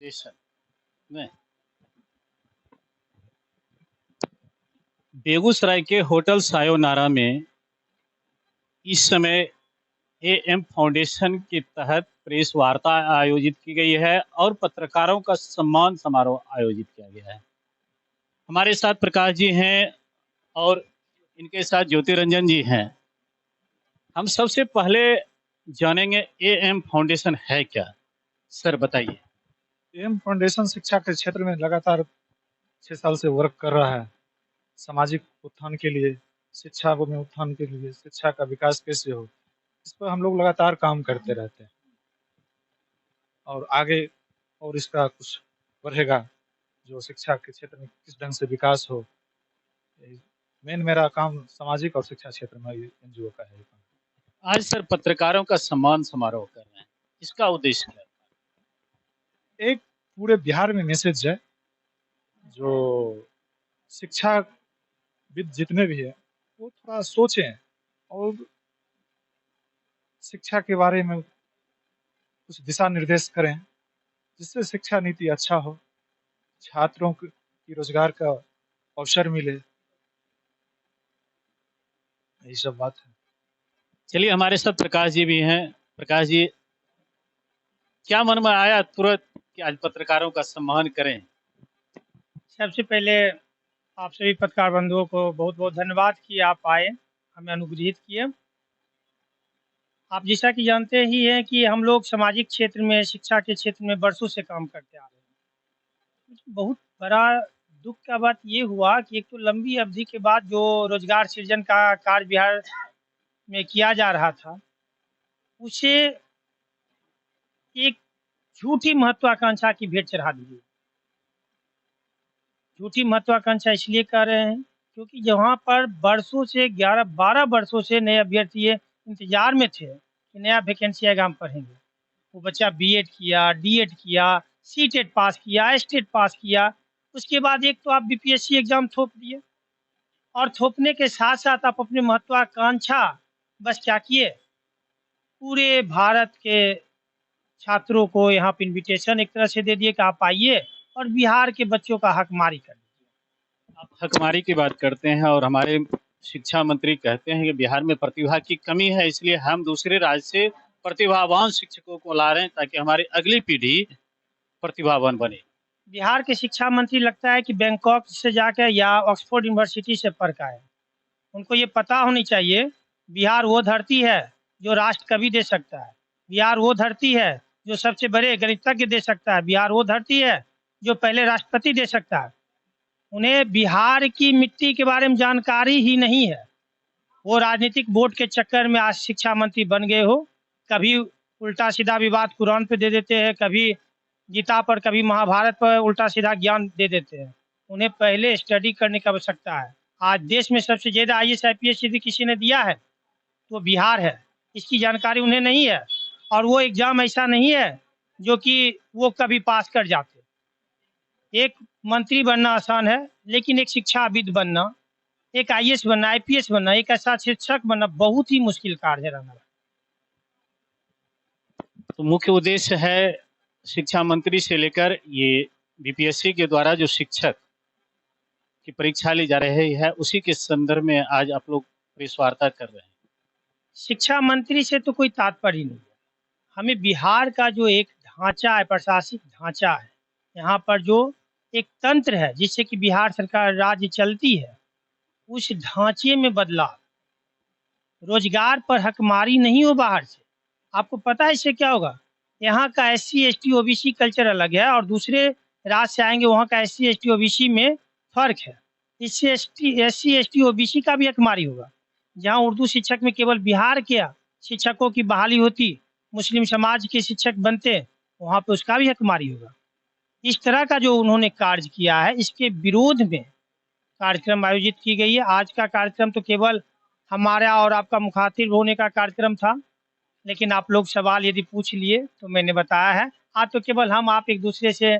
Station में बेगूसराय के hotel sayonara में इस समय एएम फाउंडेशन के तहत प्रेस वार्ता आयोजित की गई है और पत्रकारों का सम्मान समारोह आयोजित किया गया है। हमारे साथ प्रकाश जी हैं और इनके साथ ज्योति रंजन जी हैं। हम सबसे पहले जानेंगे एएम फाउंडेशन है क्या, सर बताइए। एम फाउंडेशन शिक्षा के क्षेत्र में लगातार 6 साल से वर्क कर रहा है। सामाजिक उत्थान के लिए, शिक्षा में उत्थान के लिए, शिक्षा का विकास कैसे हो, इस पर हम लोग लगातार काम करते रहते हैं और आगे और इसका कुछ बढ़ेगा, जो शिक्षा के क्षेत्र में किस ढंग से विकास हो। मेन मेरा काम सामाजिक और शिक्षा क्षेत्र में एनजीओ का है। आज सर पत्रकारों का सम्मान समारोह कर रहे हैं, इसका उद्देश्य क्या है? एक पूरे बिहार में मैसेज है, जो शिक्षाविद जितने भी है वो थोड़ा सोचें और शिक्षा के बारे में कुछ दिशा निर्देश करें, जिससे शिक्षा नीति अच्छा हो, छात्रों की रोजगार का अवसर मिले। यही सब बात है। चलिए, हमारे साथ प्रकाश जी भी हैं। प्रकाश जी, क्या मन में आया तुरंत कि आज पत्रकारों का सम्मान करें? सबसे पहले आप सभी पत्रकार बंधुओं को बहुत बहुत धन्यवाद कि आप आए, हमें अनुग्रहित किए। आप जैसा कि जानते ही हैं कि हम लोग सामाजिक क्षेत्र में, शिक्षा के क्षेत्र में वर्षों से काम करते आ रहे हैं। बहुत बड़ा दुख का बात ये हुआ कि एक तो लंबी अवधि के बाद जो रोजगार सृजन का कार्य बिहार में किया जा रहा था, उसे एक झूठी महत्वाकांक्षा की भेंट चढ़ा दी गई। झूठी महत्वाकांक्षा इसलिए कर रहे हैं क्योंकि जहाँ पर वर्षों से 11-12 वर्षों से नए अभ्यर्थी इंतजार में थे कि नया वैकेंसी आएगा, हम पढ़ेंगे। वो बच्चा बीएड किया, डीएड किया, सीटेट पास किया, एस्टेट पास किया, उसके बाद एक तो आप बीपीएससी एग्जाम थोप दिए और थोपने के साथ साथ आप अपनी महत्वाकांक्षा बस क्या किए, पूरे भारत के छात्रों को यहाँ पे इन्विटेशन एक तरह से दे दिए कि आप आइए और बिहार के बच्चों का हकमारी कर दीजिए। आप हकमारी की बात करते हैं और हमारे शिक्षा मंत्री कहते हैं कि बिहार में प्रतिभा की कमी है, इसलिए हम दूसरे राज्य से प्रतिभावान शिक्षकों को ला रहे हैं ताकि हमारी अगली पीढ़ी प्रतिभावान बने। बिहार के शिक्षा मंत्री लगता है कि बैंकॉक से जाकर या ऑक्सफोर्ड यूनिवर्सिटी से पढ़ के आए। उनको ये पता होनी चाहिए, बिहार वो धरती है जो राष्ट्र कवि दे सकता है, बिहार वो धरती है जो सबसे बड़े गणितज्ञ दे सकता है, बिहार वो धरती है जो पहले राष्ट्रपति दे सकता है। उन्हें बिहार की मिट्टी के बारे में जानकारी ही नहीं है। वो राजनीतिक वोट के चक्कर में आज शिक्षा मंत्री बन गए हो। कभी उल्टा सीधा विवाद कुरान पे दे देते हैं, कभी गीता पर, कभी महाभारत पर उल्टा सीधा ज्ञान दे देते हैं। उन्हें पहले स्टडी करने की आवश्यकता है। आज देश में सबसे ज्यादा आईएएस आईपीएस यदि किसी ने दिया है तो बिहार है। इसकी जानकारी उन्हें नहीं है और वो एग्जाम ऐसा नहीं है जो कि वो कभी पास कर जाते। एक मंत्री बनना आसान है, लेकिन एक शिक्षाविद बनना, एक आईएएस बनना, आईपीएस बनना, एक ऐसा शिक्षक बनना बहुत ही मुश्किल कार्य है रहना। तो मुख्य उद्देश्य है शिक्षा मंत्री से लेकर ये बीपीएससी के द्वारा जो शिक्षक की परीक्षा ली जा रही है, उसी के संदर्भ में आज आप लोग प्रेस वार्ता कर रहे हैं। शिक्षा मंत्री से तो कोई तात्पर्य ही नहीं है। हमें बिहार का जो एक ढांचा है, प्रशासनिक ढांचा है, यहाँ पर जो एक तंत्र है जिससे कि बिहार सरकार राज्य चलती है, उस ढांचे में बदलाव। रोजगार पर हकमारी नहीं हो बाहर से। आपको पता है इससे क्या होगा? यहाँ का एससी एसटी ओबीसी कल्चर अलग है और दूसरे राज्य से आएंगे, वहाँ का एससी एसटी ओबीसी में फर्क है। इससे एससी एसटी ओबीसी का भी हकमारी होगा। जहाँ उर्दू शिक्षक में केवल बिहार के शिक्षकों की बहाली होती, मुस्लिम समाज के शिक्षक बनते, वहाँ पे उसका भी हकमारी होगा। इस तरह का जो उन्होंने कार्य किया है, इसके विरोध में कार्यक्रम आयोजित की गई है। आज का कार्यक्रम तो केवल हमारा और आपका मुखातिब होने का कार्यक्रम था, लेकिन आप लोग सवाल यदि पूछ लिए तो मैंने बताया है। आज तो केवल हम आप एक दूसरे से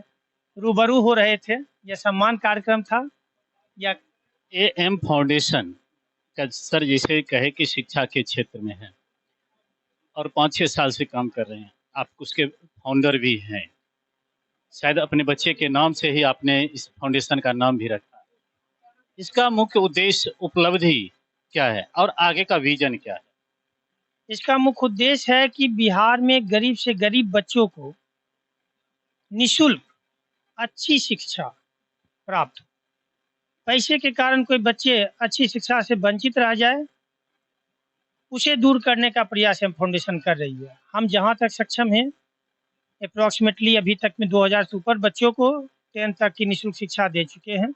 रूबरू हो रहे थे। यह सम्मान कार्यक्रम था। या एएम फाउंडेशन का सर जैसे कहे कि शिक्षा के क्षेत्र में है और 5-6 साल से काम कर रहे हैं, आप उसके फाउंडर भी हैं। शायद अपने बच्चे के नाम से ही आपने इस फाउंडेशन का नाम भी रखा। इसका मुख्य उद्देश्य, उपलब्धि क्या है और आगे का विजन क्या है? इसका मुख्य उद्देश्य है कि बिहार में गरीब से गरीब बच्चों को निःशुल्क अच्छी शिक्षा प्राप्त हो। पैसे के कारण कोई बच्चे अच्छी शिक्षा से वंचित रह जाए, उसे दूर करने का प्रयास हम फाउंडेशन कर रही है। हम जहां तक सक्षम हैं, अप्रॉक्सीमेटली अभी तक में 2000 से ऊपर बच्चों को 10th तक की निःशुल्क शिक्षा दे चुके हैं,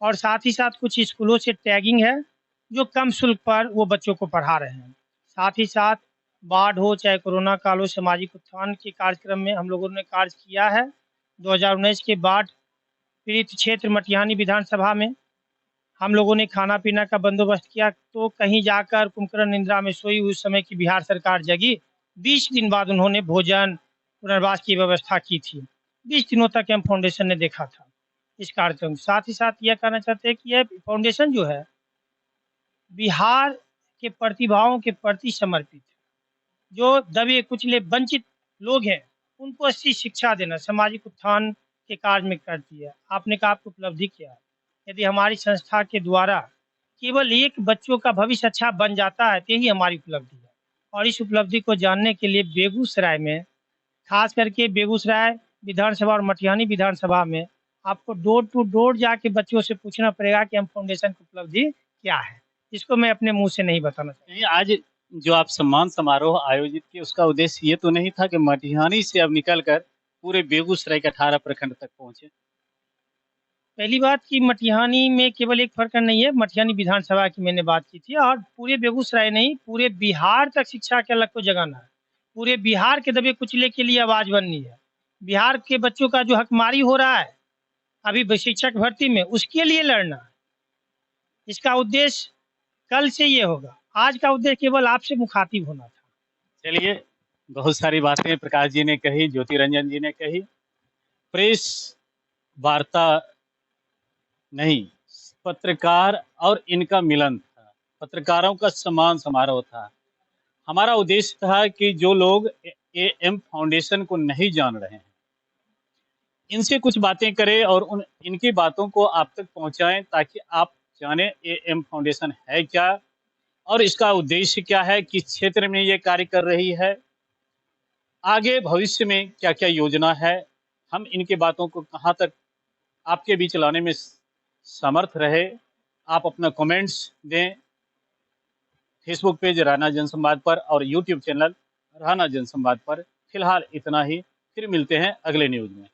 और साथ ही साथ कुछ स्कूलों से टैगिंग है जो कम शुल्क पर वो बच्चों को पढ़ा रहे हैं। साथ ही साथ बाढ़ हो चाहे कोरोना काल हो, सामाजिक उत्थान के कार्यक्रम में हम लोगों ने कार्य किया है। 2019 के बाढ़ पीड़ित क्षेत्र मटिहानी विधानसभा में हम लोगों ने खाना पीना का बंदोबस्त किया, तो कहीं जाकर कुंभकर्ण निंद्रा में सोई उस समय की बिहार सरकार जगी। 20 दिन बाद उन्होंने भोजन पुनर्वास की व्यवस्था की थी। 20 दिनों तक हम फाउंडेशन ने देखा था इस कार्यक्रम। साथ ही साथ यह कहना चाहते हैं कि यह फाउंडेशन जो है बिहार के प्रतिभाओं के प्रति समर्पित है। जो दबे कुचले वंचित लोग हैं उनको अच्छी शिक्षा देना सामाजिक उत्थान के कार्य में करती है। आपने कहा आपको उपलब्धि क्या है? यदि हमारी संस्था के द्वारा केवल एक बच्चों का भविष्य अच्छा बन जाता है तो यही हमारी उपलब्धि है। और इस उपलब्धि को जानने के लिए बेगूसराय में, खास करके बेगूसराय विधानसभा और मटिहानी विधानसभा में आपको डोर टू डोर जाके बच्चों से पूछना पड़ेगा कि हम फाउंडेशन की उपलब्धि क्या है। इसको मैं अपने मुंह से नहीं बताना चाहता। नहीं, आज जो आप सम्मान समारोह आयोजित किए उसका उद्देश्य ये तो नहीं था कि मटिहानी से अब निकलकर पूरे बेगूसराय के 18 प्रखंड तक पहुंचे? पहली बात कि मटिहानी में केवल एक प्रखंड नहीं है, मटिहानी विधानसभा की मैंने बात की थी, और पूरे बेगूसराय नहीं, पूरे बिहार तक शिक्षा के अलग को जगाना है। पूरे बिहार के दबे कुचले के लिए आवाज बननी है। बिहार के बच्चों का जो हकमारी हो रहा है अभी शिक्षक भर्ती में, उसके लिए लड़ना है। इसका उद्देश्य कल से ये होगा, आज का उद्देश्य केवल आपसे मुखातिब होना था। चलिए, बहुत सारी बातें प्रकाश जी ने कही, ज्योति रंजन जी ने कही। प्रेस वार्ता नहीं, पत्रकार और इनका मिलन था, पत्रकारों का सम्मान समारोह था। हमारा उद्देश्य था कि जो लोग एएम फाउंडेशन को नहीं जान रहे हैं इनसे कुछ बातें करें और इनकी बातों को आप तक पहुंचाएं, ताकि आप जाने एएम फाउंडेशन है क्या और इसका उद्देश्य क्या है, किस क्षेत्र में ये कार्य कर रही है, आगे भविष्य में क्या क्या योजना है। हम इनकी बातों को कहाँ तक आपके बीच लाने में समर्थ रहे। आप अपना कमेंट्स दें फेसबुक पेज राना जनसंवाद पर और यूट्यूब चैनल राना जनसंवाद पर। फिलहाल इतना ही, फिर मिलते हैं अगले न्यूज में।